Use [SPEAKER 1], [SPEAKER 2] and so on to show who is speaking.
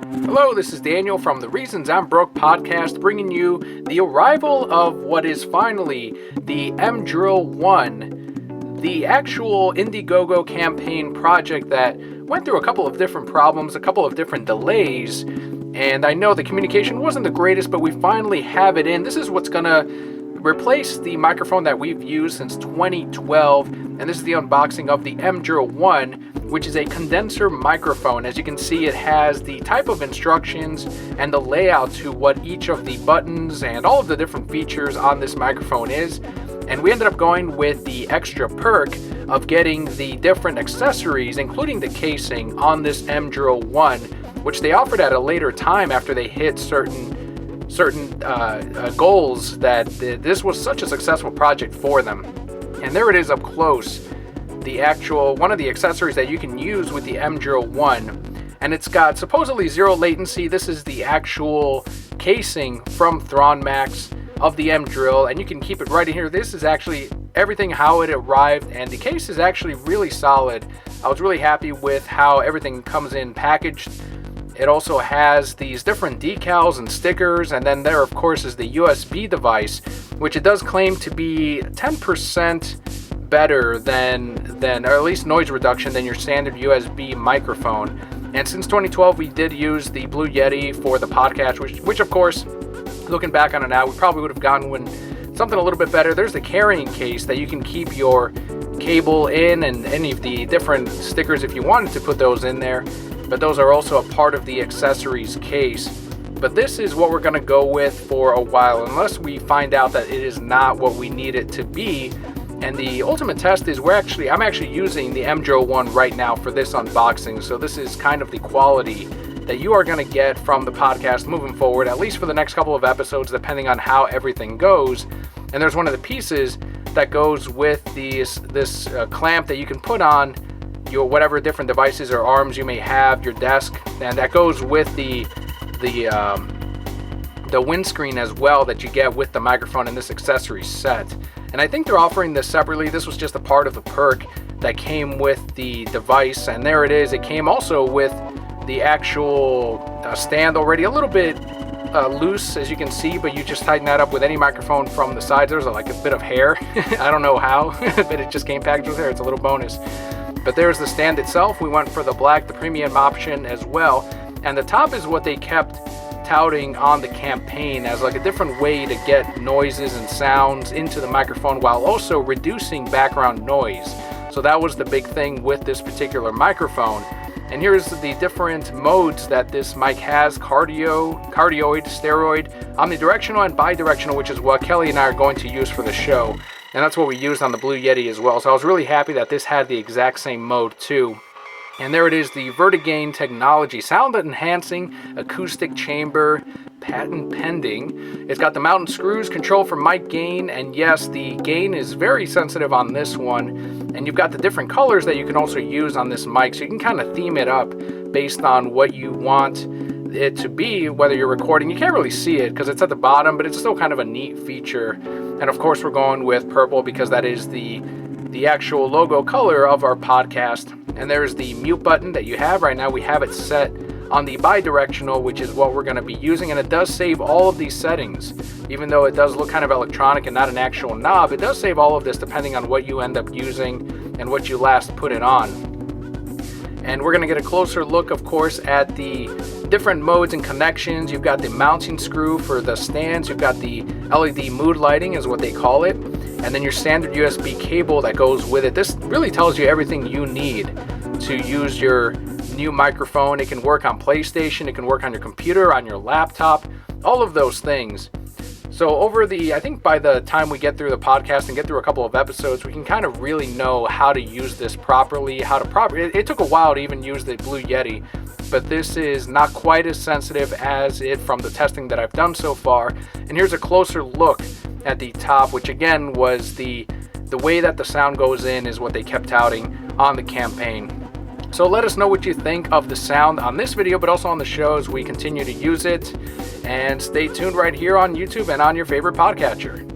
[SPEAKER 1] Hello, this is Daniel from the Reasons I'm Broke podcast, bringing you the arrival of what is finally the MDrill One, the actual Indiegogo campaign project that went through a couple of different problems, a couple of different delays, and I know the communication wasn't the greatest, but we finally have it in. This is what's going to replace the microphone that we've used since 2012, and this is the unboxing of the MDrill One, which is a condenser microphone. As you can see, it has the type of instructions and the layout to what each of the buttons and all of the different features on this microphone is. And we ended up going with the extra perk of getting the different accessories, including the casing, on this MDrill One, which they offered at a later time after they hit certain goals that this was such a successful project for them. And there it is up close, the actual one of the accessories that you can use with the MDrill One, and it's got supposedly zero latency. This is the actual casing from Thronmax of the MDrill, and you can keep it right in here. This is actually everything how it arrived, and the case is actually really solid. I was really happy with how everything comes in packaged. It also has these different decals and stickers, and then there of course is the USB device, which it does claim to be 10% better than or at least noise reduction than your standard USB microphone. And since 2012 we did use the Blue Yeti for the podcast, which of course, looking back on it now, we probably would have gone with something a little bit better. There's the carrying case that you can keep your cable in and any of the different stickers if you wanted to put those in there, but those are also a part of the accessories case. But this is what we're going to go with for a while, unless we find out that it is not what we need it to be. And the ultimate test is I'm actually using the MDrill One right now for this unboxing, so this is kind of the quality that you are going to get from the podcast moving forward, at least for the next couple of episodes, depending on how everything goes. And there's one of the pieces that goes with this clamp that you can put on your whatever different devices or arms you may have, your desk, and that goes with the windscreen as well that you get with the microphone in this accessory set. And I think they're offering this separately. This was just a part of the perk that came with the device, and there it is. It came also with the actual stand already, a little bit loose as you can see, but you just tighten that up with any microphone from the sides. There's like a bit of hair. I don't know how, but it just came packaged with hair. It's a little bonus. But there's the stand itself. We went for the black, the premium option as well. And the top is what they kept touting on the campaign as like a different way to get noises and sounds into the microphone while also reducing background noise. So that was the big thing with this particular microphone. And here's the different modes that this mic has: cardioid, steroid, omnidirectional, and bidirectional, which is what Kelli and I are going to use for the show. And that's what we used on the Blue Yeti as well. So I was really happy that this had the exact same mode too. And there it is, the VERTIGAIN Technology sound enhancing acoustic chamber, patent pending. It's got the mountain screws, control for mic gain, and yes, the gain is very sensitive on this one. And you've got the different colors that you can also use on this mic, so you can kind of theme it up based on what you want it to be, whether you're recording. You can't really see it because it's at the bottom, but it's still kind of a neat feature. And of course we're going with purple because that is the actual logo color of our podcast. And there's the mute button that you have right now. We have it set on the bidirectional, which is what we're going to be using, and it does save all of these settings. Even though it does look kind of electronic and not an actual knob, it does save all of this depending on what you end up using and what you last put it on. And we're going to get a closer look, of course, at the different modes and connections. You've got the mounting screw for the stands. You've got the LED mood lighting is what they call it. And then your standard USB cable that goes with it. This really tells you everything you need to use your new microphone. It can work on PlayStation. It can work on your computer, on your laptop, all of those things. So I think by the time we get through the podcast and get through a couple of episodes, we can kind of really know how to use this properly, it took a while to even use the Blue Yeti, but this is not quite as sensitive as it from the testing that I've done so far. And here's a closer look at the top, which again was the way that the sound goes in is what they kept touting on the campaign. So let us know what you think of the sound on this video, but also on the show as we continue to use it. And stay tuned right here on YouTube and on your favorite podcatcher.